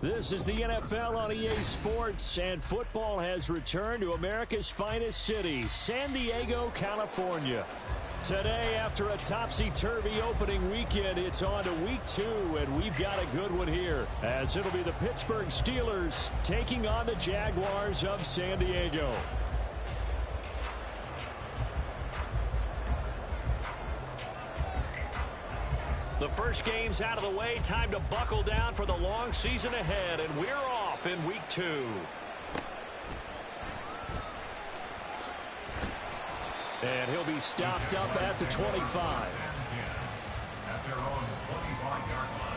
This is the NFL on EA Sports, and football has returned to America's finest city, San Diego, California. Today, after a topsy-turvy opening weekend, it's on to week 2, and we've got a good one here, as it'll be the Pittsburgh Steelers taking on the Jaguars of San Diego. The first game's out of the way. Time to buckle down for the long season ahead, and we're off in week 2. And he'll be stopped up at the 25. At their own 25-yard line.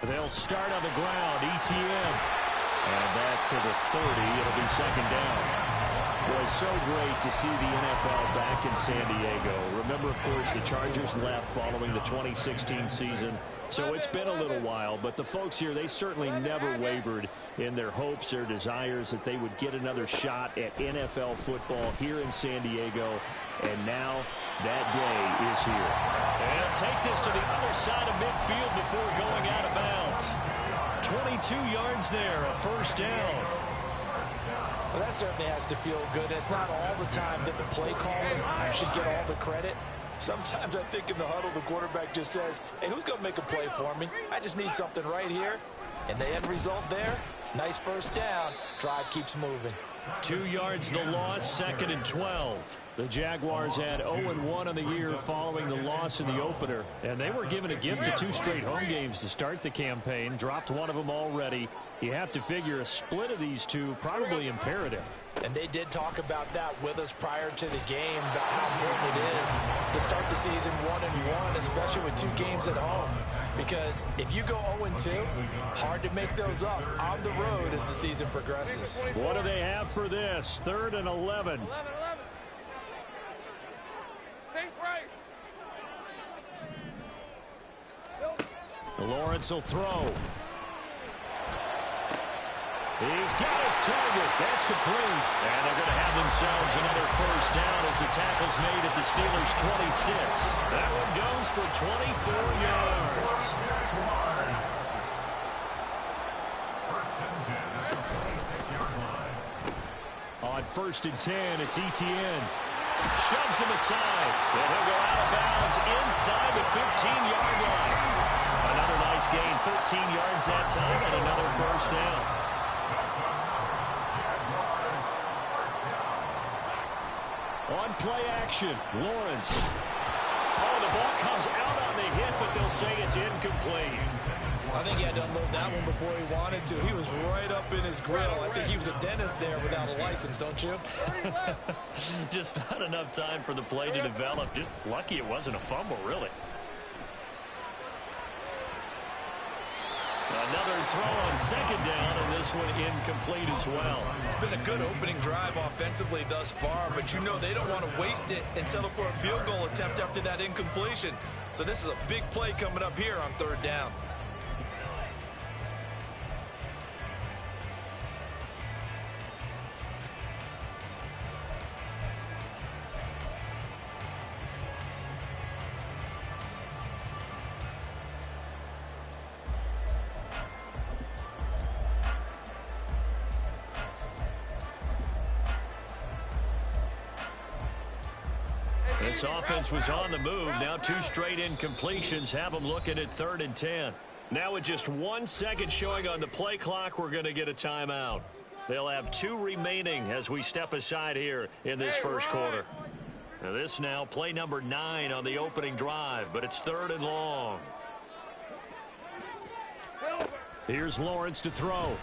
They'll start on the ground. ETN. And that to the 30. It'll be second down. Well, it's so great to see the NFL back in San Diego. Remember, of course, the Chargers left following the 2016 season. So it's been a little while. But the folks here, they certainly never wavered in their hopes, their desires that they would get another shot at NFL football here in San Diego. And now that day is here. And take this to the other side of midfield before going out of bounds. 22 yards there, a first down. Well, that certainly has to feel good. It's not all the time that the play caller should get all the credit. Sometimes I think in the huddle, the quarterback just says, hey, who's going to make a play for me? I just need something right here. And the end result there, nice first down. Drive keeps moving. 2 yards the loss, second and 12. The Jaguars had 0-1 on the year following the loss in the opener. And they were given a gift of 2 straight home games to start the campaign. Dropped one of them already. You have to figure a split of these two probably imperative. And they did talk about that with us prior to the game, about how important it is to start the season 1-1, especially with 2 games at home. Because if you go 0-2, hard to make those up on the road as the season progresses. What do they have for this? 3rd and 11. Lawrence will throw. He's got his target. That's complete. And they're going to have themselves another first down as the tackle's made at the Steelers' 26. That one goes for 24 yards. On 1st and 10, it's ETN. Shoves him aside. And he'll go out of bounds inside the 15-yard line. Another nice gain, 13 yards that time, and another first down. On play action, Lawrence. Oh, the ball comes out on the hit, but they'll say it's incomplete. I think he had to unload that one before he wanted to. He was right up in his grill. I think he was a dentist there without a license, don't you? Just not enough time for the play to develop. Just lucky it wasn't a fumble, really. Another throw on second down, and this one incomplete as well. It's been a good opening drive offensively thus far, but you know they don't want to waste it and settle for a field goal attempt after that incompletion. So this is a big play coming up here on 3rd down. This offense was on the move. Now 2 straight incompletions have them looking at 3rd and 10. Now with just 1 second showing on the play clock, we're going to get a timeout. They'll have 2 remaining as we step aside here in this first quarter. Now this now play number 9 on the opening drive, but it's 3rd and long. Here's Lawrence to throw.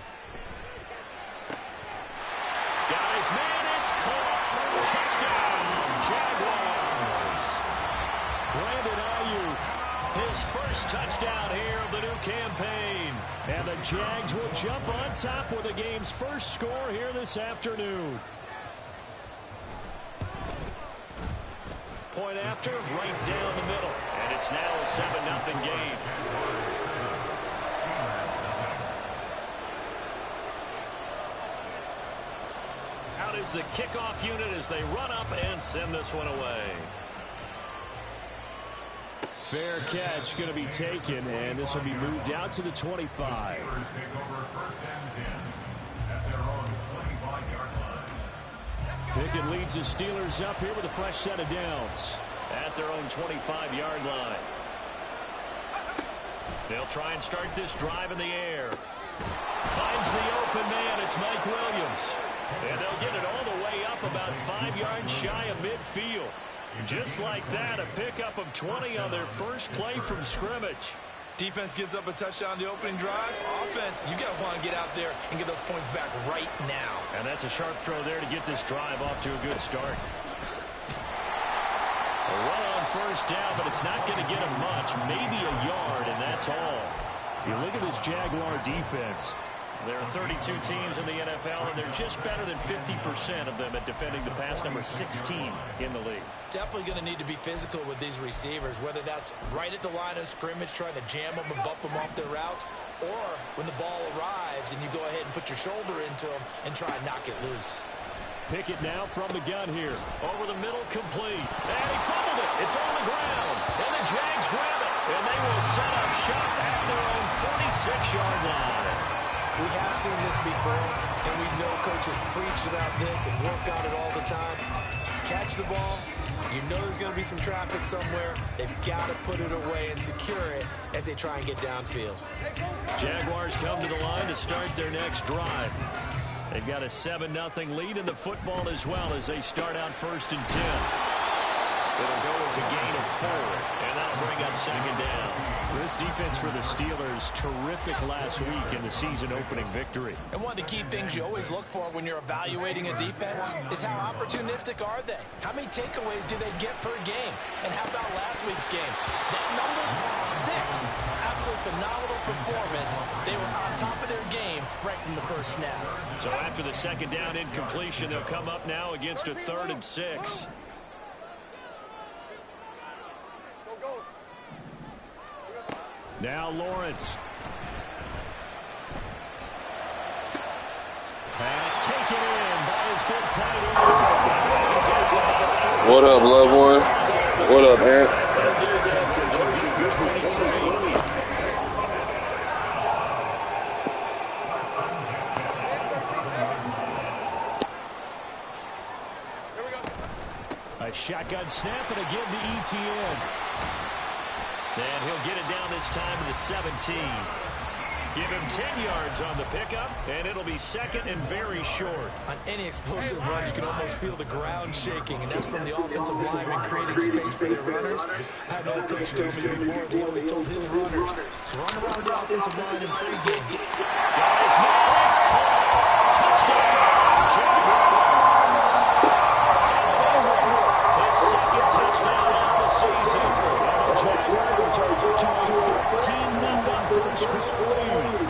Got his man, it's caught. Touchdown, Jaguars. Brandon Ayuk, his first touchdown here of the new campaign. And the Jags will jump on top with the game's first score here this afternoon. Point after, right down the middle. And it's now a 7-0 game. Out is the kickoff unit as they run up and send this one away. Fair catch going to be taken, and this will be moved out to the 25. Pickett leads the Steelers up here with a fresh set of downs at their own 25-yard line. They'll try and start this drive in the air. Finds the open man. It's Mike Williams. And they'll get it all the way up about 5 yards shy of midfield. Just like that, a pickup of 20 on their first play from scrimmage. Defense gives up a touchdown the opening drive. Offense, you got to want to get out there and get those points back right now. And that's a sharp throw there to get this drive off to a good start. A run on first down, but it's not going to get him much. Maybe a yard, and that's all. You look at this Jaguar defense. There are 32 teams in the NFL, and they're just better than 50% of them at defending the pass, number 16 in the league. Definitely going to need to be physical with these receivers, whether that's right at the line of scrimmage trying to jam them and bump them off their routes, or when the ball arrives and you go ahead and put your shoulder into them and try and knock it loose. Pickett now from the gun here. Over the middle, complete. And he fumbled it. It's on the ground. And the Jags grab it. And they will set up shop at their own 46-yard line. We have seen this before, and we know coaches preach about this and work on it all the time. Catch the ball. You know there's going to be some traffic somewhere. They've got to put it away and secure it as they try and get downfield. Jaguars come to the line to start their next drive. They've got a 7-0 lead in the football as well as they start out 1st and 10. It'll go as a gain of 4, and that'll bring up 2nd down. This defense for the Steelers, terrific last week in the season-opening victory. And one of the key things you always look for when you're evaluating a defense is how opportunistic are they? How many takeaways do they get per game? And how about last week's game? That number, 6. Absolutely phenomenal performance. They were on top of their game right from the first snap. So after the 2nd down incompletion, they'll come up now against a 3rd and 6. Now Lawrence. Pass taken in by his big tight end. What up, loved one? What up, Ant? A shotgun snap and again to ETN. And he'll get it down this time to the 17. Give him 10 yards on the pickup, and it'll be 2nd and very short. On any explosive run, you can almost feel the ground shaking, and that's from the offensive lineman creating space for their runners. I had an old coach tell me before, he always told his runners, run around the offensive line in pregame. Guys, now it's caught. Touchdown, Jaguars. His 2nd touchdown of the season. Jaguars are up to a 13-0 first quarter lead.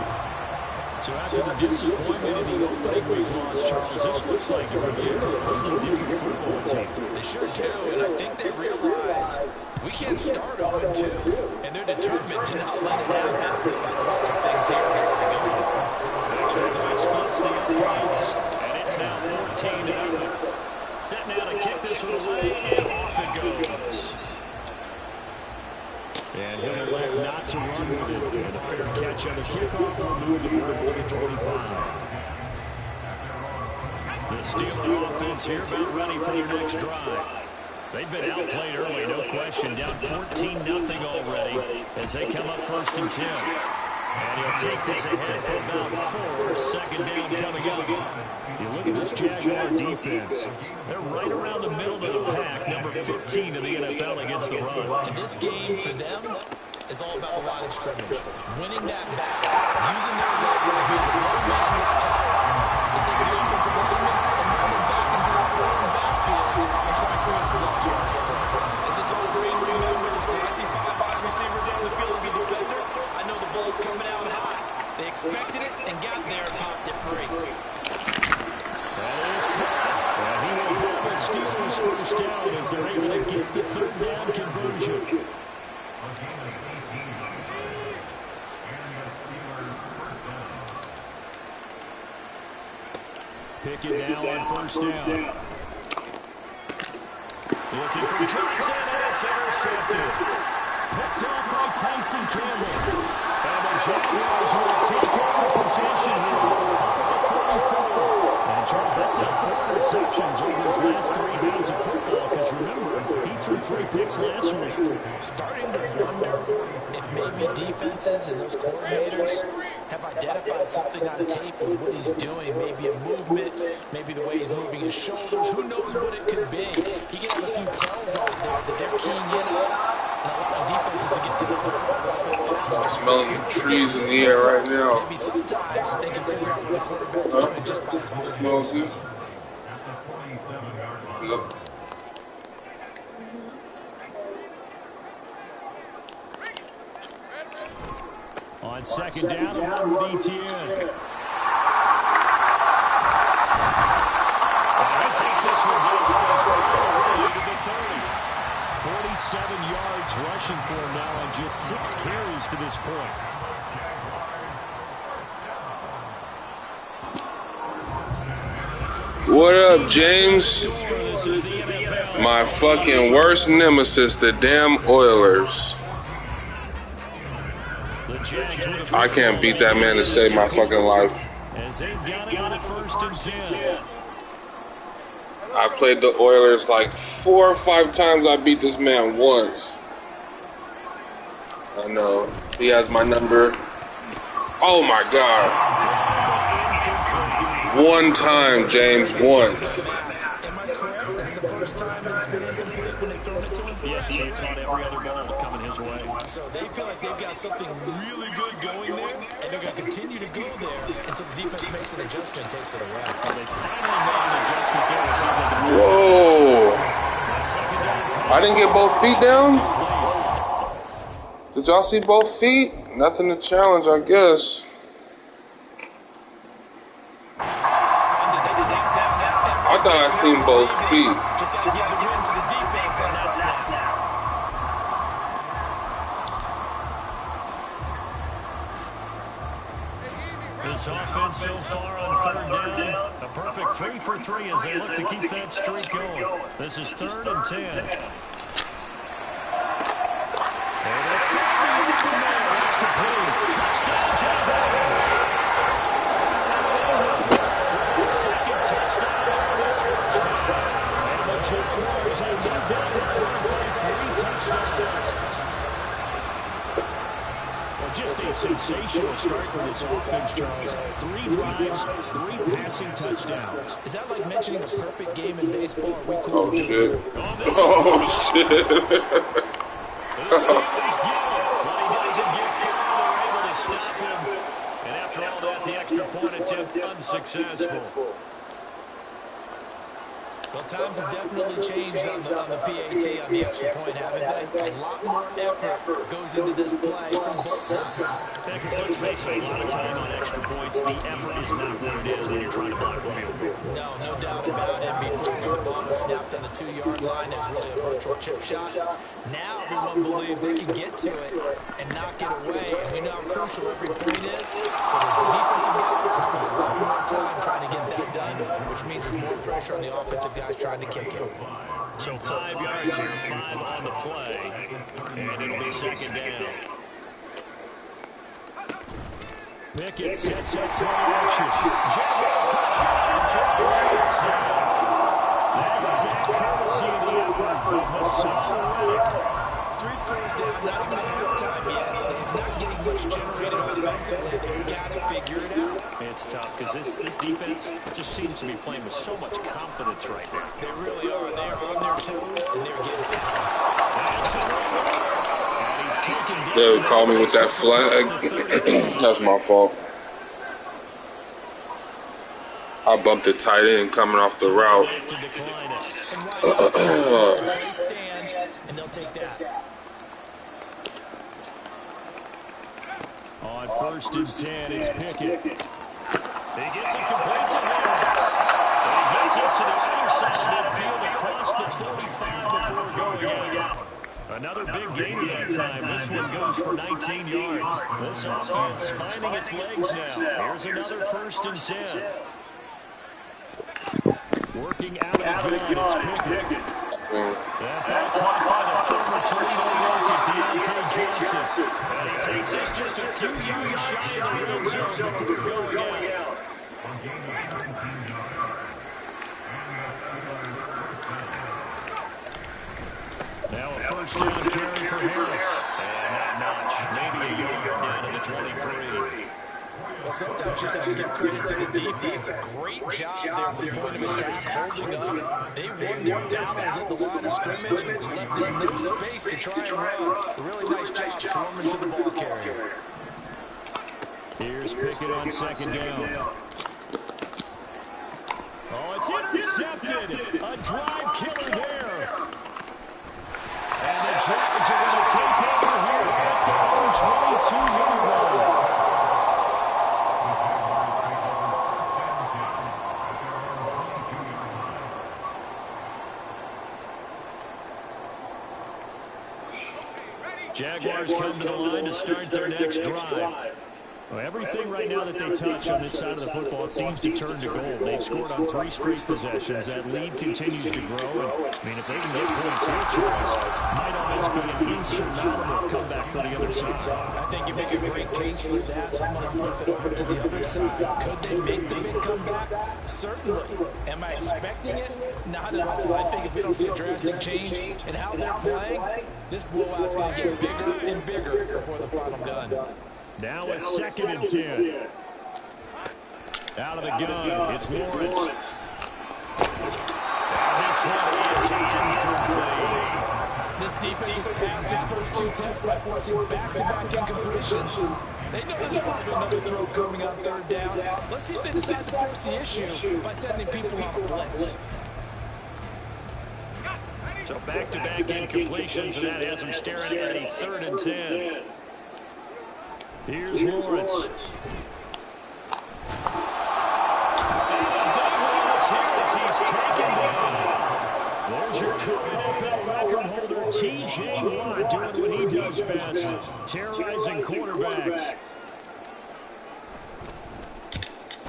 So after the disappointment in the opening week loss, Charles, this looks like it would be a completely different football team. They sure do, and I think they realize we can't start 0-2, and they're determined to not let it happen. By the looks of things here, they want to go with it. Extra point splits the uprights, and it's now 14-0. Set now to kick this one away, and off it goes. And he'll elect not to run with it. And a fair catch on the kickoff will move the ball to 25. The Steelers offense here about ready for their next drive. They've been outplayed early, no question. Down 14-0 already as they come up 1st and 10. And he'll take this ahead for about 4. 2nd down coming up. You look at this Jaguar defense. They're right around the middle of the pack, number 15 in the NFL against the run. And this game for them is all about the line of scrimmage. Winning that battle, using their leverage, being the low man with power. They take the offensive lineman and run them back into the open backfield and try and create some large yardage plays. As this old green remembers, when I see 5 wide receivers on the field as a defender, I know the ball's coming out high. They expected it and got there and popped it free. That is caught. And he will help the Steelers first down as they're able to get the 3rd down conversion. Pickett now on first down. Looking for Johnson, and it's intercepted. Picked off by Tyson Campbell. And the Jaguars will take over possession here. And Charles, that's now 4 interceptions over his last 3 games of football. Because remember, he threw 3 picks last week. Starting to wonder if maybe defenses and those coordinators have identified something on tape with what he's doing. Maybe a movement, maybe the way he's moving his shoulders. Who knows what it could be? He can have a few tells out there that they're keying in on. And a lot of defenses will get to the football. I'm smelling the trees in the air right now. Maybe sometimes they can figure out what the quarterback's doing just by his movements. Smells good. On second down, a run with ETN. And he takes this one down to the 30. 47 yards rushing for him now on just 6 carries to this point. What up, James? My fucking worst nemesis, the damn Oilers. I can't beat that man to save my fucking life. As they've got him on a 1st and 10. I played the Oilers like 4 or 5 times. I beat this man once. I know. He has my number. Oh my God. 1 time, James. Once. Am I correct? That's the first time it's been incomplete when they've thrown it to him? Yes, he caught every other ball coming his way. So they feel like they've got something really good going there, and they're going to continue to go there until the defense makes an adjustment and takes it away. Well, they finally made an adjustment there. Whoa. I didn't get both feet down? Did y'all see both feet? Nothing to challenge, I guess. I thought I seen both feet. Just got to give the win to the defense on that snap. This offense so far on 3rd down, a perfect 3 for 3 as they look to keep that streak going. This is 3rd and 10. And they're finally open there. That's complete. Touchdown, Jaguars. Second touchdown there this first half. And the Jaguars have moved down the field by 3 touchdowns. Well, just a sensational start for this offense, Charles. 3 drives, 3 passing touchdowns. Is that like mentioning the perfect game in baseball? Are we cool? Oh, shit. Oh, shit. the Steelers get him. Well, he doesn't get far. They're able to stop him. And after all that, the extra point attempt unsuccessful. Well, times have definitely changed on the PAT, on the extra point, haven't they? A lot more effort goes into this play from both sides. Yeah, because let's face it, a lot of time on extra points, the effort is not what it is when you're trying to block a field goal. No doubt about it. Before the ball was snapped on the 2-yard line, it was really a virtual chip shot. Now everyone believes they can get to it and knock it away, and we know how crucial every point is. So the defensive guys, they spend a lot more time trying to get that done, which means there's more pressure on the offensive guys trying to kick it. So 5 yards here, 5 on the play, and it'll be 2nd down. Pickett sets up play action. Jaguar pressure, Jaguar sack. That's sack courtesy of the effort of Hassan Reddick. 3 scores down, not even a halftime yet. They're not getting much generated offensively. They've got to figure it out. It's tough because this defense just seems to be playing with so much confidence right now. They really are. They are on their toes, and they're getting it. That's a and he's taken down. They would call me with that flag. That's my fault. I bumped the tight end coming off the route. They stand, and they'll take that. On 1st and 10, it's Pickett. He gets it complete to Harris. And he gets us to the other side of midfield across the 45 before going out. A Another big gainer that time. This one goes for 19 yards. This offense finding its legs now. Here's another 1st and 10. Working out of the gun, it's Pickett. That ball caught by the former Toledo Rocket, Deontay Johnson. And he takes us just a few yards shy of the red zone before going out. Now a 1st down carry for Harris. And not much. Maybe a yard down to the 23. Well, sometimes you just have to give credit to the defense. Great job there at the point of attack, holding up. They won their battles at the line of scrimmage, left in no space to try and run. A really nice job swarming to the ball carrier. Here's Pickett on 2nd down. Oh, it's intercepted. A drive killer there. And the Jags are going to take over here at their own 22-yard line. Jaguars come to the line to start their next drive. Well, everything right now that they touch on this side of the football, it seems to turn to gold. They've scored on 3 straight possessions. That lead continues to grow. And, I mean, if they can get points here, Charles, might almost be an insurmountable comeback for the other side. I think you make a great case for that. So I'm going to flip it over to the other side. Could they make the big comeback? Certainly. Am I expecting it? Not at all. I think if we don't see a drastic change in how they're playing, this blowout's going to get bigger and bigger before the final gun. Now a 2nd and 10. Out of the gun, it's Lawrence. And this one is incomplete. This defense has passed its first 2 tests by forcing back-to-back incompletions. They know there's probably another throw coming on 3rd down. Let's see if they decide to force the issue by sending people on a blitz. So back-to-back incompletions, and that has them staring at a 3rd and 10. Here's Lawrence. And the big one is here as he's taken down. There's your NFL record holder, T.J. Watt, doing what he does best, terrorizing quarterbacks.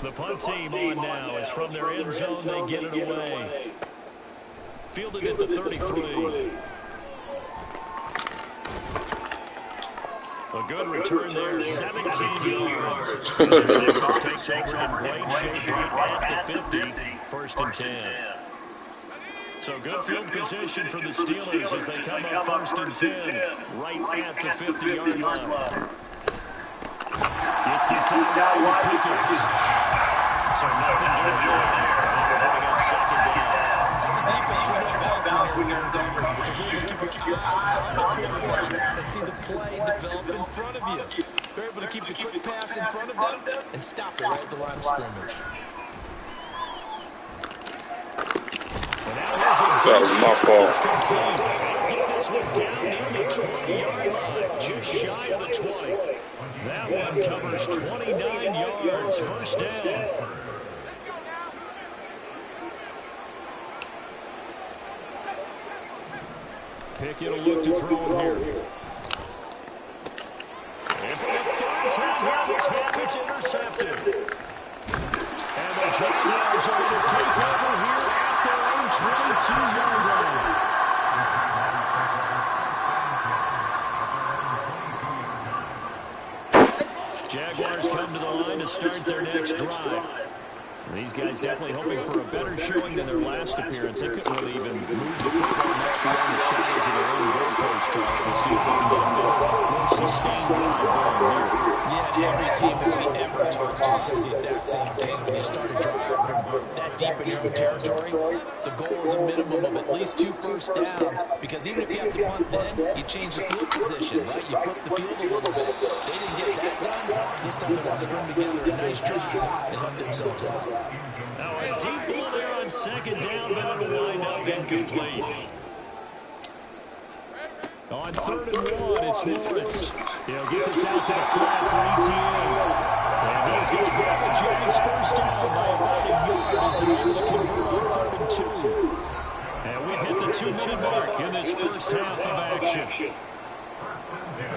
The punt team on now is from their end zone. They get it away. Fielded at the 33. A good return there, 17 yards. This defense takes over in great shape right at the 50, 1st and 10. So good field position for the Steelers as they come up 1st and 10, right at the 50-yard line. It's the side down with Pickett. So nothing doing there. Putting up 2nd down. As a defense, you're not balanced when you're in zone coverage, but you're going to keep your eyes on the quarterback and see the play develop in front of you. They're able to keep the quick pass in front of them and stop it right at the line of scrimmage. That was my fault. Get this one down near the 20-yard line, just shy of the 20. That one covers 29 yards, 1st down. Pickett will look to throw him here. And for the 3rd time here this half, it's intercepted. And the Jaguars are going to take over here at their own 22-yard line. Jaguars come to the line to start their next drive. These guys definitely hoping for a better showing than their last appearance. They couldn't really even move the football much beyond the shadows of their own goalpost, Charles. We'll see if they can get a more sustained drive going here. Yeah, and every team that we ever talked to says the exact same thing. When you start a drive from that deep in your own territory, the goal is a minimum of at least 2 first downs, because even if you have to punt then, you change the field position, right? You flip the field a little bit. They didn't get that done. This time they want to string together a nice drive and help themselves out. Now a deep ball there on 2nd down, but it'll wind up incomplete. On 3rd and 1, it's Lawrence. He'll get this out to the flat for ETN. And he's going to grab the Jags 1st down by about a yard as they're able to convert on 3rd and 2. And we've hit the 2-minute mark in this first half of action.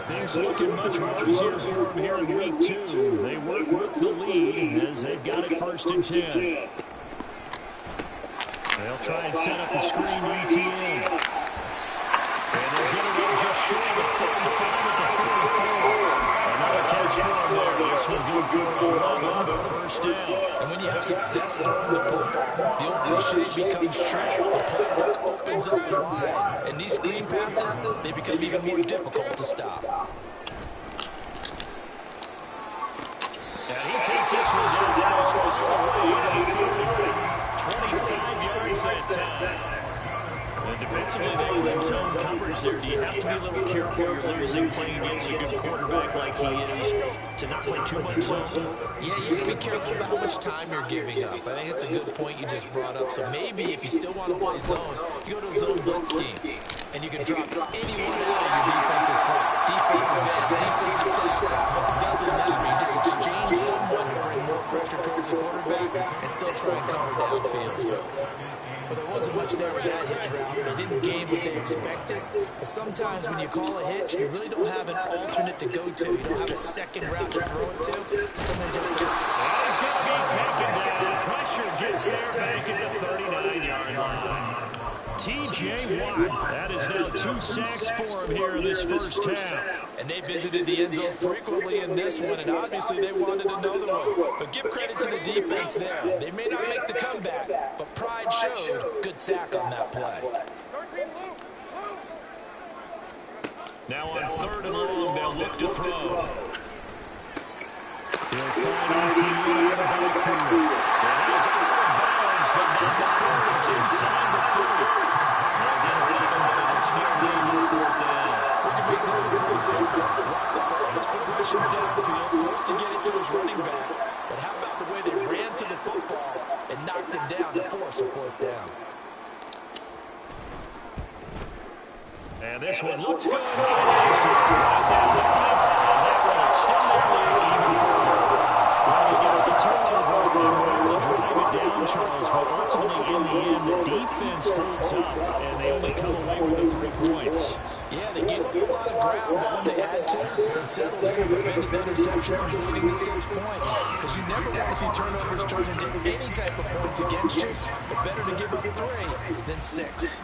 Things looking much rosier for them here in week 2. They work with the lead as they've got it 1st and 10. They'll try and set up the screen to ETN. And they'll get it up just short of the 45 at the 44. Another catch for him there. This one good for a 1st down. And when you have success throwing the football, the old cliche becomes true. The playbook opens up wide. And these screen passes, they become even more difficult to stop. And he takes this one down almost all the way to the 30. 25 yards that time. And defensively, they were in zone coverage there. Do you have to be a little careful you're losing playing against a good quarterback like he is to not play too much zone? Yeah, you have to be careful about how much time you're giving up. I think it's a good point you just brought up. So maybe if you still want to play zone, you go to a zone blitz scheme. And you can drop anyone out of your defensive front. Defensive end, defensive tackle. It doesn't matter. You just exchange someone to bring more pressure towards the quarterback and still try and cover downfield. But there wasn't much there with that hitch route. They didn't gain what they expected. But sometimes when you call a hitch, you really don't have an alternate to go to. You don't have a second route to throw it to. So sometimes you have to... And he's going to be taken down. Pressure gets there back at the 39-yard line. T.J. Watt, that is now 2 sacks for him here in this first half. And they visited the end zone frequently in this one, and obviously they wanted another one. But give credit to the defense there. They may not make the comeback, but pride showed. Good sack on that play. Now on 3rd and long, they'll look to throw. He'll find ETN out of the backfield. It is out of bounds, but not before it's inside the 40. Still leading 4th down. We can make this one pretty simple. Run the ball. His progression's downfield. First to get it to his running back. But how about the way they ran to the football and knocked him down to force a 4th down? And this one looks good. It is good. Right down the clip. And that will extend their lead even further. Well, they got the turnover and were able to drive it down, Charles. But ultimately, in the end, the defense holds up, and they only come away with the 3 points. Yeah, they gave up a lot of ground, but when they had to, they settled in and prevented the interception from leading to 6 points. Because you never want to see turnovers turn into any type of points against you, but better to give up 3 than 6.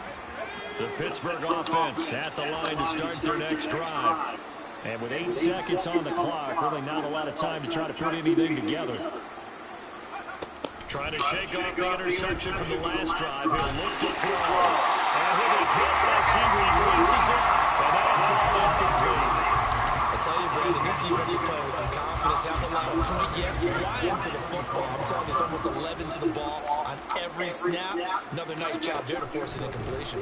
The Pittsburgh offense at the line to start their next drive. And with 8 seconds on the clock, really not a lot of time to try to put anything together. Trying to shake off the interception from the last drive. He'll look to throw. And he'll be hit as he releases it. And that'll fall incomplete. I tell you, Brandon, this defense is playing with some confidence. Haven't allowed a point yet. Flying to the football. I'm telling you, it's almost 11 to the ball on every snap. Another nice job there to force an incompletion.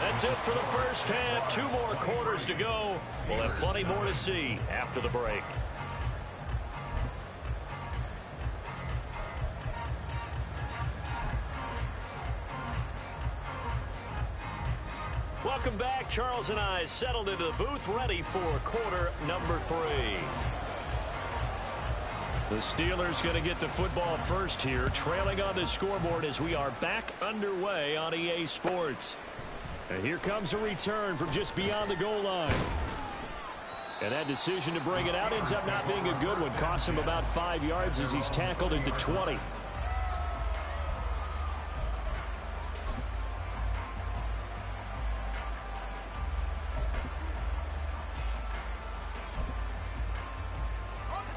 That's it for the first half. 2 more quarters to go. We'll have plenty more to see after the break. Welcome back. Charles and I settled into the booth, ready for quarter number 3. The Steelers going to get the football first here, trailing on the scoreboard as we are back underway on EA Sports. And here comes a return from just beyond the goal line. And that decision to bring it out ends up not being a good one. Costs him about 5 yards as he's tackled into 20.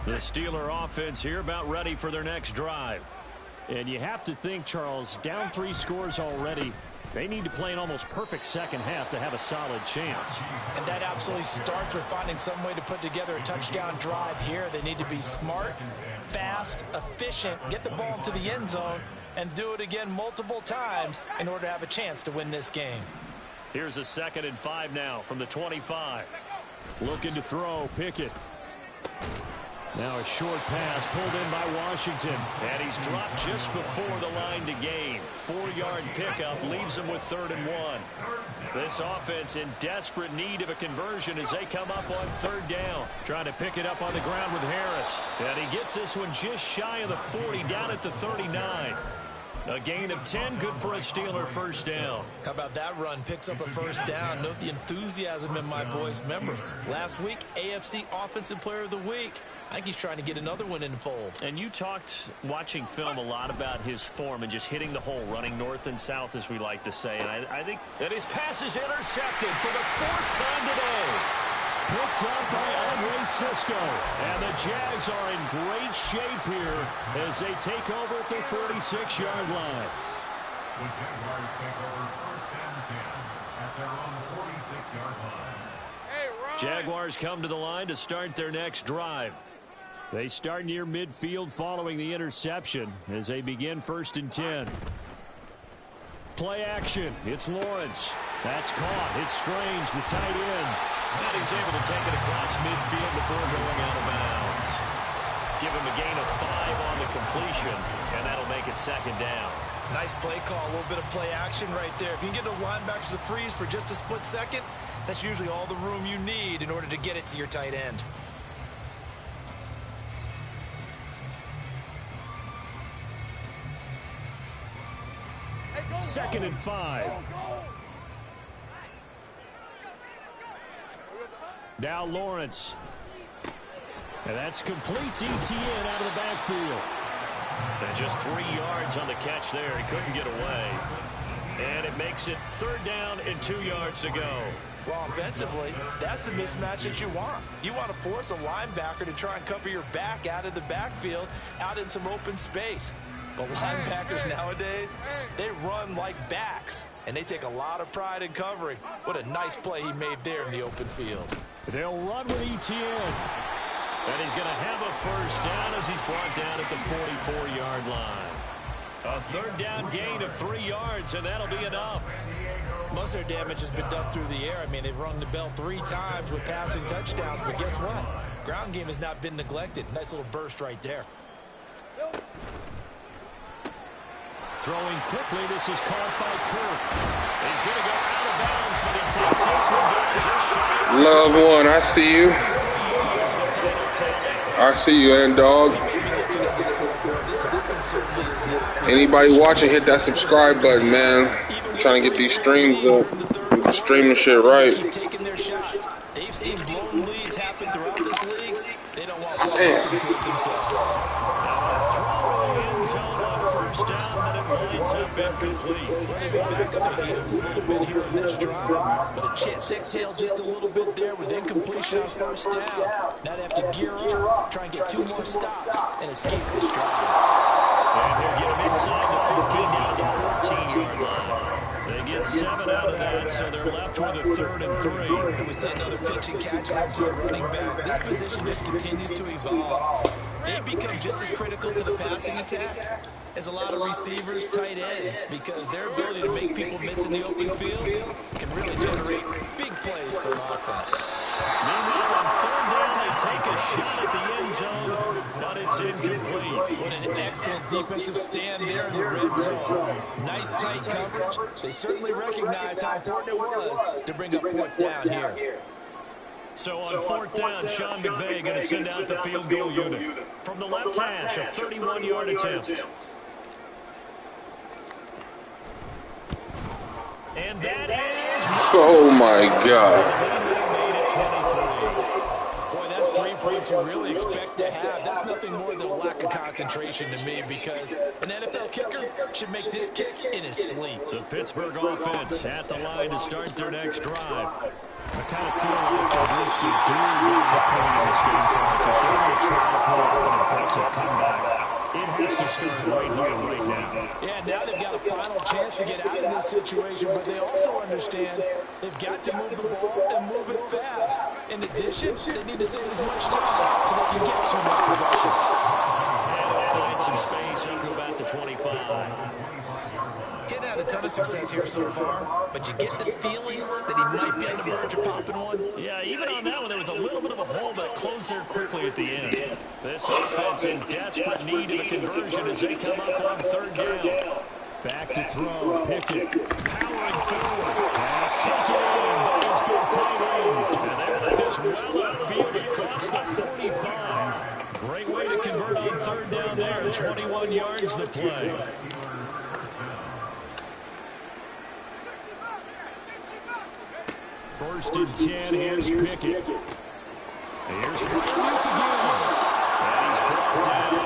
The Steeler offense here about ready for their next drive. And you have to think, Charles, down 3 scores already. They need to play an almost perfect second half to have a solid chance. And that absolutely starts with finding some way to put together a touchdown drive here. They need to be smart, fast, efficient, get the ball into the end zone, and do it again multiple times in order to have a chance to win this game. Here's a 2nd and 5 now from the 25. Looking to throw, Pickett. Now a short pass pulled in by Washington. And he's dropped just before the line to gain. 4-yard pickup leaves him with 3rd and 1. This offense in desperate need of a conversion as they come up on 3rd down. Trying to pick it up on the ground with Harris. And he gets this one just shy of the 40, down at the 39. A gain of 10, good for a Steeler 1st down. How about that run? Picks up a 1st down. Note the enthusiasm in my voice. Remember, last week, AFC Offensive Player of the Week. I think he's trying to get another one in the fold. And you talked, watching film, a lot about his form and just hitting the hole, running north and south, as we like to say. And I think that his pass is intercepted for the 4th time today. Picked up by Andre Cisco. And the Jags are in great shape here as they take over at their 46-yard line. The Jaguars take over 1st and 10 at their own 46-yard line. Jaguars come to the line to start their next drive. They start near midfield following the interception as they begin 1st and 10. Play action. It's Lawrence. That's caught. It's Strange, the tight end. And he's able to take it across midfield before going out of bounds. Give him a gain of 5 on the completion, and that'll make it 2nd down. Nice play call, a little bit of play action right there. If you can get those linebackers to freeze for just a split second, that's usually all the room you need in order to get it to your tight end. 2nd and 5. Now Lawrence. And that's complete ETN out of the backfield. And just 3 yards on the catch there. He couldn't get away. And it makes it 3rd down and 2 yards to go. Well, offensively, that's the mismatch that you want. You want to force a linebacker to try and cover your back out of the backfield, out in some open space. But linebackers nowadays, they run like backs, and they take a lot of pride in covering. What a nice play he made there in the open field. They'll run with ETN. And he's going to have a 1st down as he's brought down at the 44-yard line. A 3rd down gain of 3 yards, and that'll be enough. Most of their damage has been done through the air. I mean, they've rung the bell 3 times with passing touchdowns, but guess what? Ground game has not been neglected. Nice little burst right there. Throwing quickly, this is caught by Kirk. He's going to go out of bounds, but he takes this one down just shy. Love one, I see you. I see you, and dog. Anybody watching, hit that subscribe button, man. I'm trying to get these streams up. I'm streaming shit right. They've seen blown leads happen throughout this league. They don't want to do it themselves. First down, but it winds up incomplete. Running back on the heels a little bit here in this drive, but a chance to exhale just a little bit there with incompletion on 1st down. Now they have to gear up, try and get 2 more stops, and escape this drive. And he'll get him inside the 15 down to the 14-yard line. They get 7 out of that, so they're left with a 3rd and 3. And we see another pitch and catch there to the running back. This position just continues to evolve. They become just as critical to the passing attack as a lot of receivers, tight ends, because their ability to make people miss in the open field can really generate big plays for an offense. Meanwhile, on 3rd down, they take a shot at the end zone, but it's incomplete. What an excellent defensive stand there in the red zone. Nice tight coverage. They certainly recognized how important it was to bring up 4th down here. So on 4th down, Sean McVay going to send out the field goal unit. From the left hash, a 31-yard attempt. And that is... Oh, my God. Boy, that's 3 points you really expect to have. That's nothing more than a lack of concentration to me, because an NFL kicker should make this kick in his sleep. The Pittsburgh offense at the line to start their next drive. I kind of feel like they've reached a dual point in this game, Charles. If they're going to try to pull off an impressive comeback, it has to start right here, right now. Yeah, now they've got a final chance to get out of this situation, but they also understand they've got to move the ball and move it fast. In addition, they need to save as much time so they can get 2 more possessions. And they'll find some space up to about the 25. Getting out had a ton of success here so far, but you get the feeling that he might be on the verge of popping one. Yeah, even on that one, there was a little bit of a hole, but it closed there quickly at the end. This offense in desperate need of a conversion as they come up on third down. Back to throw, Pickett, powering forward. Pass taken in, ball's been tight in. And they let this well upfield across the 45. Great way to convert on third down there. 21 yards to play. First and 10, here's Pickett. Here's Freiermuth again. And he's brought down.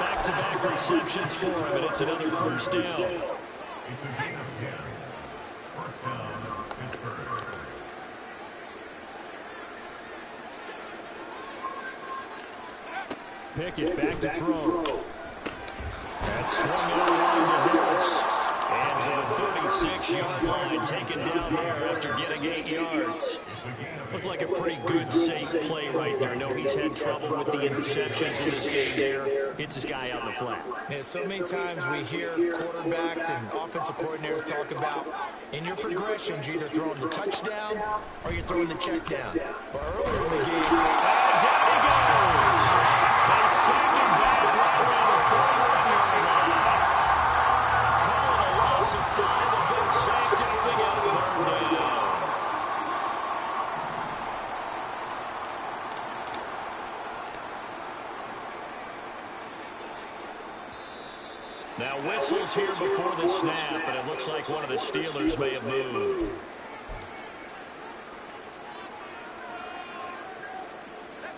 Back-to-back receptions for him, and it's another first down. It's a gain of 10. First down, Pittsburgh. Pickett back to throw. That's swung out line to Harris. And to the 36-yard line, taken down there after getting 8 yards. Looked like a pretty good, safe play right there. No, he's had trouble with the interceptions in this game there. Hits his guy out in the flat. Yeah, so many times we hear quarterbacks and offensive coordinators talk about in your progressions, you're either throwing the touchdown or you're throwing the check down. But earlier in the game, and down he goes. They sack him back right around the 41-yard line. Calling a loss of 5, a good sack to bring out third down. Now whistles here before the snap, and it looks like one of the Steelers may have moved.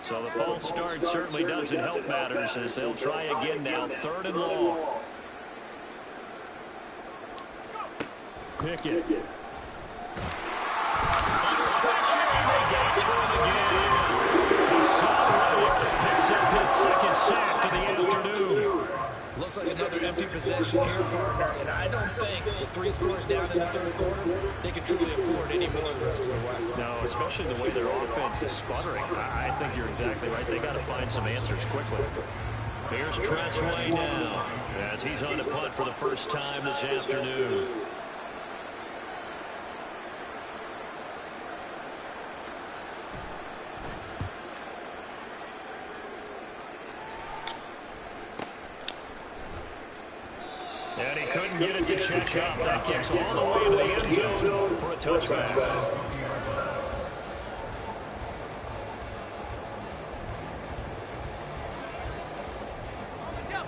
So the false start certainly doesn't help matters as they'll try again now, third and long. Pickett. Under pressure, and they get to him again. He picks up his second sack of the afternoon. looks like another empty possession here, partner, and I don't think with 3 scores down in the third quarter, they can truly afford any more the rest of the way. No, especially the way their offense is sputtering. I think you're exactly right. They got to find some answers quickly. Here's Tressway now as he's on a punt for the first time this afternoon. And he couldn't get it to check up. That kicks all the way to the end zone for a touchback.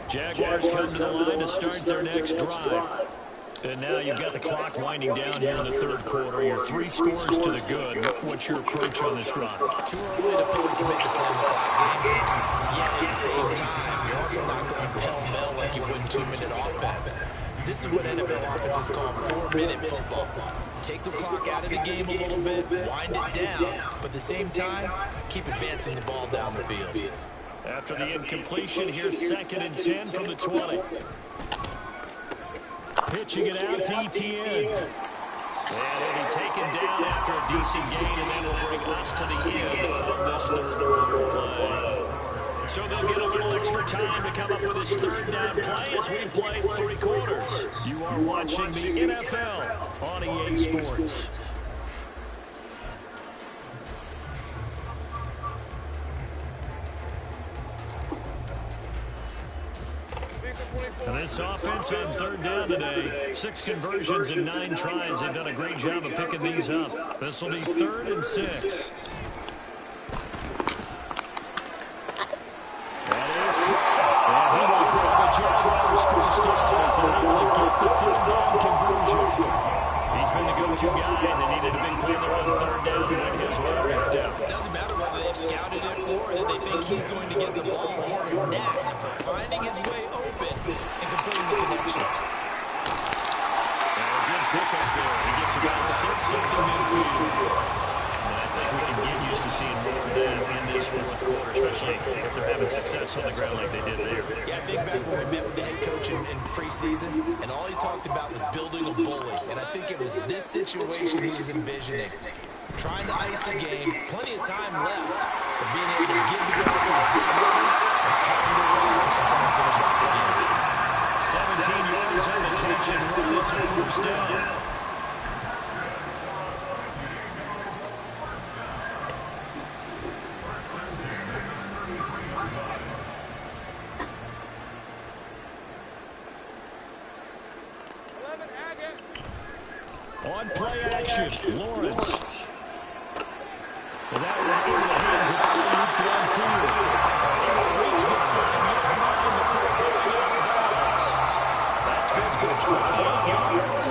Jaguars come to the line to start their next drive. And now you've got the clock winding down here in the third quarter. You're 3 scores to the good. What's your approach on this drive? Too early to fully commit to playing the clock game. Yet at the same time, you're also not going pell-mell like you would in 2-minute offense. This is what NFL offenses call 4-minute football. Take the clock out of the game a little bit, wind it down, but at the same time, keep advancing the ball down the field. After the incompletion, here's 2nd and 10 from the 20. Pitching it out to Etienne. And he'll be taken down after a decent gain, and that will bring us to the end of this third quarter play. So they'll get a little extra time to come up with his third down play as we play 3 quarters. You are watching the NFL on EA Sports. And this offense on third down today, 6 conversions and 9 tries. They've done a great job of picking these up. This will be 3rd and 6. That is correct. And he will grab the Jaguars first down as they're able to get the third down conversion. He's been the go-to guy, and they needed a big play there on third down to win his way ripped out. It doesn't matter whether they've scouted it or that they think he's going to get the ball. He has a knack for finding his way open and completing the connection. And a good pickup there. He gets about 6 up the midfield. And I think we can get used to seeing more of that in this fourth quarter, especially if they're having success on the ground like they did there. Yeah, I think back when we met with the head coach in preseason, and all he talked about was building a bully. And I think it was this situation he was envisioning. Trying to ice a game, plenty of time left, but being able to give the ball to his big runner and pound away and try to finish off the game. 17 yards on the catch play-action run. It's a first down. On play action, Lawrence. And that one in the hands of Ayuk downfield. And will reach the 5-yard line before going out of bounds. That's good for 28 yards.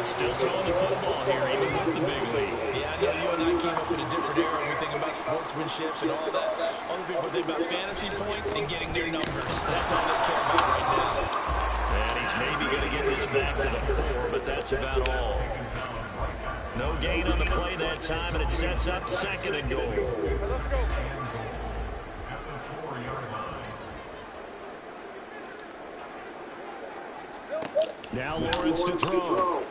Still throwing the football here, even with the big lead. Yeah, I know you and I came up in a different era. We think about sportsmanship and all that. Other people think about fantasy points and getting their numbers. That's all they care about right now. And he's maybe going to get this back to the 4, but that's about all. No gain on the play that time, and it sets up 2nd and goal. Now Lawrence to throw.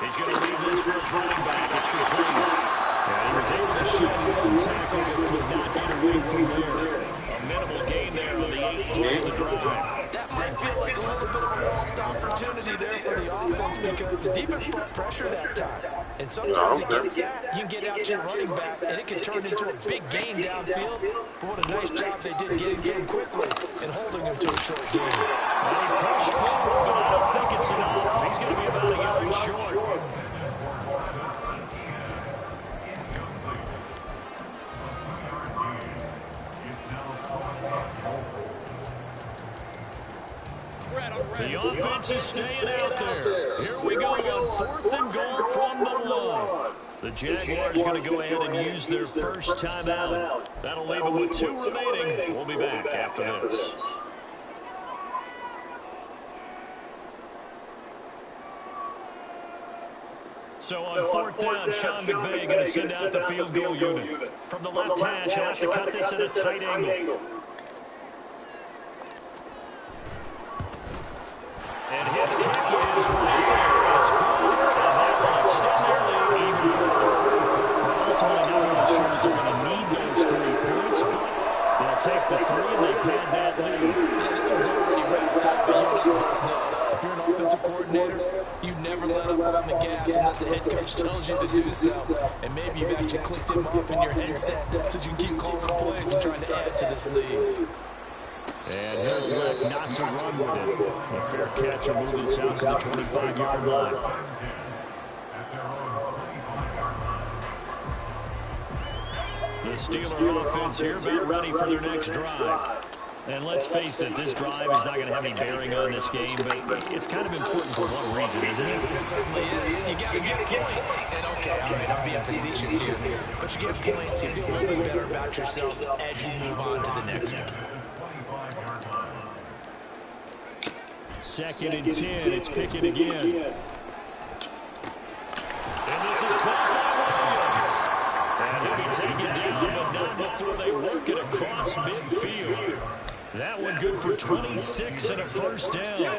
He's going to leave this for his running back. It's complete. And he was able to shed one tackle, but could not get away from there. A minimal gain there on the 8th play of the drive. That might feel like a little bit of a lost opportunity there for the offense because the defense brought pressure that time. And sometimes against that, you can get out to your running back, and it can turn into a big gain downfield. But what a nice job they did getting to him quickly and holding him to a short gain. And he pushed forward, but I don't think it's enough. He's going to be about a yard short. The offense is staying out there. Here we go on 4th and goal from the 1. The Jaguars going to go ahead and use their first timeout. That'll leave them with 2 remaining. We'll be back after this. So on 4th down, Sean McVay going to send out the field goal unit. From the left hash, he'll have to cut this at a tight angle. And his kick is right there. It's good. And that will extend their lead even further. Well, ultimately, not really sure that they're going to need those 3 points, but they'll take the 3 and they pad that lead. Yeah, this one's already wrapped up. If you're an offensive coordinator, you never let up on the gas unless the head coach tells you to do so. And maybe you've actually clicked him off in your headset so you can keep calling plays and trying to add to this lead. And he'll elect not to run with it. A fair catch will move this out to the 25-yard line. The Steeler offense here about ready for their next drive. And let's face it, this drive is not going to have any bearing on this game, but it's kind of important for one reason, isn't it? It certainly is. You got to get points. And okay, all right, I'm being facetious here. But you get points, you feel a little bit better about yourself as you move on to the next one. 2nd and 10. It's Pickett again. And this is caught by Williams. And he'll be taken down, but not before they work it across midfield. That one good for 26 and a first down.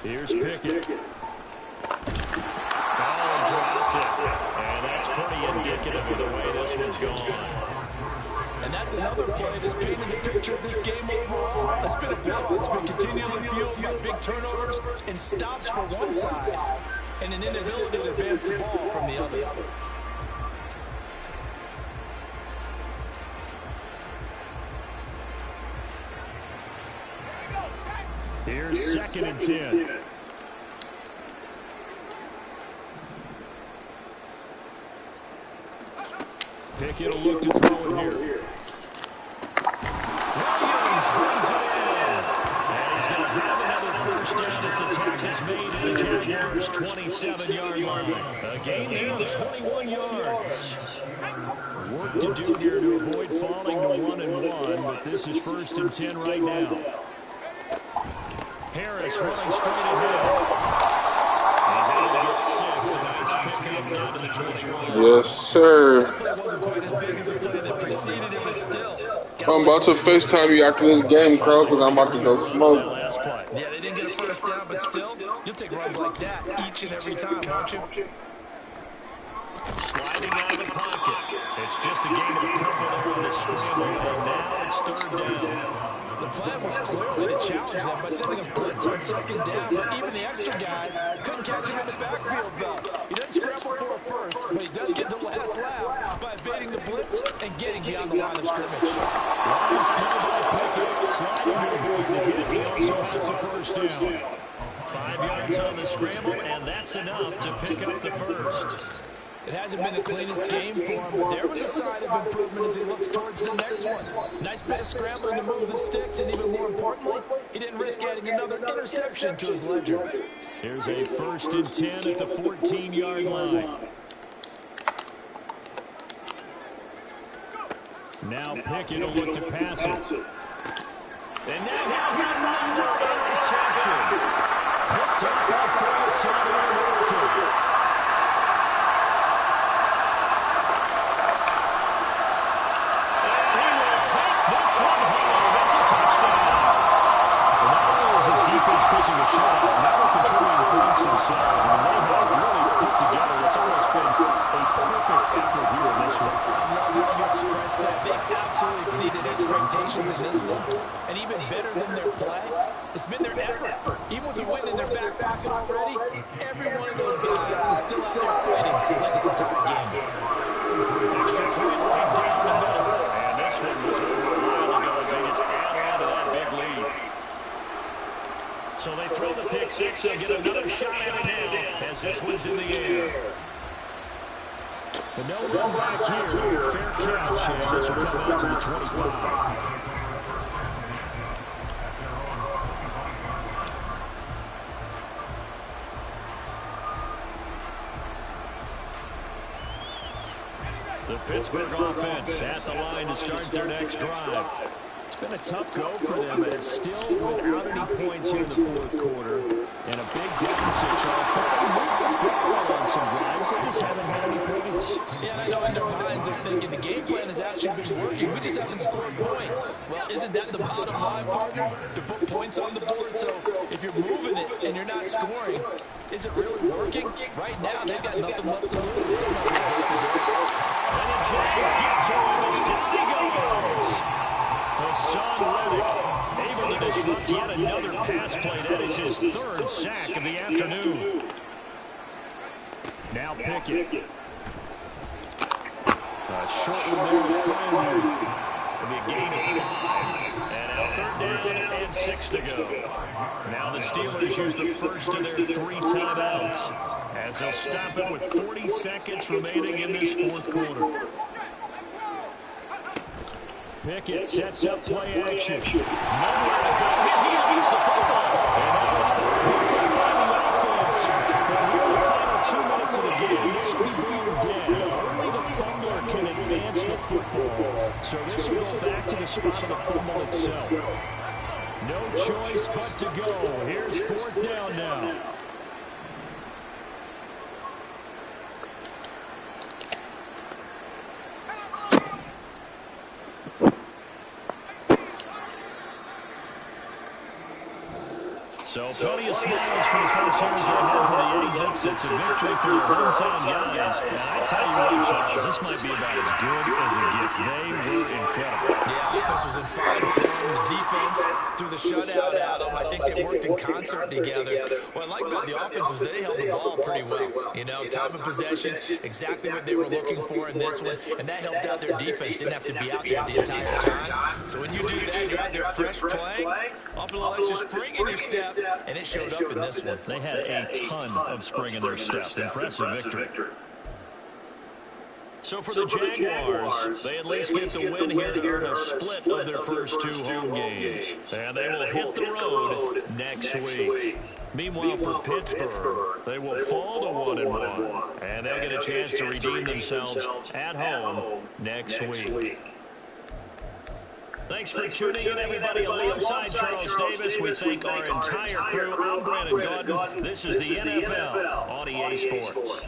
Here's Pickett. Oh, dropped it. And that's pretty indicative of the way this one's gone. And that's another play that's painted the picture of this game overall. It's been a blowout. It's been continually fueled by big turnovers and stops for one side and an inability to advance the ball from the other. Here's 2nd and 10. Pickett will look to throw it here. Williams brings it in. And he's going to have another first down as the tackle is made at the Jaguars' 27-yard line. A gain there of 21 yards. Work to do here to avoid falling to 1-1, but this is 1st and 10 right now. Harris running straight ahead. He's able to get 6, and nice pickup down to the 21. Yes, sir. That play wasn't quite as big as the play that preceded it, but still. I'm about to FaceTime you after this game, Crow, because I'm about to go smoke. Yeah, they didn't get a first down, but still, you'll take runs like that each and every time, won't you? Sliding out of the pocket. It's just a gain of a couple there on the scramble, and now it's third down. The plan was clearly to challenge them by sending a blitz on second down, but even the extra guys couldn't catch him in the backfield, though. He doesn't scramble for a first, but he does get the last laugh by evading the blitz and getting beyond the line of scrimmage. Nice play by Pickett, sliding to avoid the hit. He also has the first down. 5 yards on the scramble, and that's enough to pick up the first. It hasn't been the cleanest game for him, but there was a sign of improvement as he looks towards the next one. Nice bit of scrambling to move the sticks, and even more importantly, he didn't risk adding another interception to his ledger. Here's a 1st and 10 at the 14-yard line. Now Pickett will look to pass it. And now has another interception. Picked up by Forrest. Pitching a shutout, now they're contributing points themselves, and they have really put together what's almost been a perfect effort here in this one. I love how you express that. They absolutely exceeded expectations in this one, and even better than their play, it's been their effort. Even with the win in their back pocket already, every one of those guys is still out there fighting like it's a tie game. Extra point right down the middle, and this one was over a while ago as they just add on to that big lead. So they throw the pick six. They'll get another shot at it now as this one's in the air. But no run back here. Fair catch, and this will come out to the 25. The Pittsburgh offense at the line to start their next drive. It's been a tough go for them, and it's still without any points here in the fourth quarter. And a big deficit, Charles. But they moved the football on some drives. They just haven't had any points. Yeah, and I know in their minds they're thinking the game plan has actually been working. We just haven't scored points. Well, isn't that the bottom line, partner? To put points on the board. So if you're moving it and you're not scoring, is it really working? Right now, they've got nothing left to lose. They're not going to go for it. And the Jags get to him as down he goes. Hassan Reddick able to disrupt yet another pass play. That is his 3rd sack of the afternoon. Now Pickett. Short one there, finally. It'll be a gain of 5. And now 3rd down and 6 to go. Now the Steelers use the first of their 3 timeouts as they'll stop it with 40 seconds remaining in this fourth quarter. Pickett sets up play action. Nowhere to go. He lost the football. And that was picked up by the offense. But here in the final 2 minutes of the game, this will be blown dead. Only the fumbler can advance the football. So this will go back to the spot of the fumble itself. No choice but to go. Here's 4th down now. So plenty of smiles from the folks here as they head for the exits. It's a victory for their hometown guys. And I tell you what, Charles, this might be about as good as it gets. They were incredible. Yeah, offense was in fine form. The defense threw the shutout at them. I think they worked in concert together. What I like about the offense was they held the ball pretty well. You know, time of possession, exactly what they were looking for in this one. And that helped out their defense. Didn't have to be out there the entire time. So when you do that, you're out there fresh playing, off a little extra spring in your step. And it showed up in this one. They had a ton of spring in their step. Impressive victory. So for the Jaguars, they at least get the win here to earn a split of their first 2 home games. And they will hit the road next week. Meanwhile, for Pittsburgh, they will fall to 1-1. And they'll get a chance to redeem themselves at home next week. Thanks for tuning in, everybody. Alongside Charles Davis, we thank our entire crew. I'm Brandon Gaudin. This is the NFL on EA Sports.